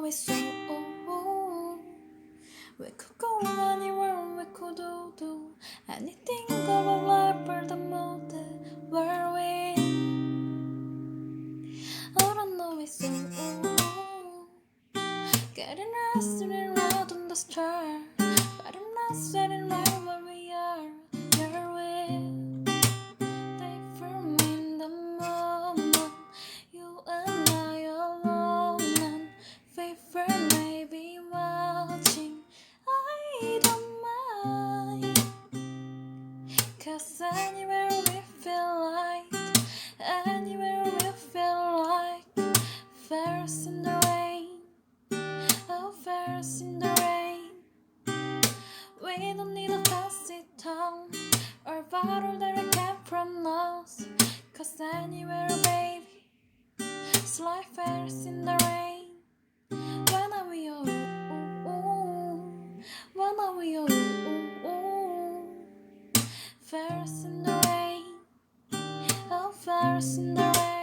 it's so. We could go anywhere, we could do anything. Go life for the mood where we. I don't know it's so. Getting lost in a road on the star, but I'm not setting right where we are. You're with. They for me in the moment. You and I alone, and favorite maybe watching. I don't mind, 'cause anywhere we feel like, anywhere we feel like, fairs in the rain, oh fairs in the rain. We don't need a fancy tongue or bottle that I can't pronounce, 'cause anywhere, baby, it's like fairs in the rain. When are we all? When are we all? Fairs in the rain, oh fairs in the rain.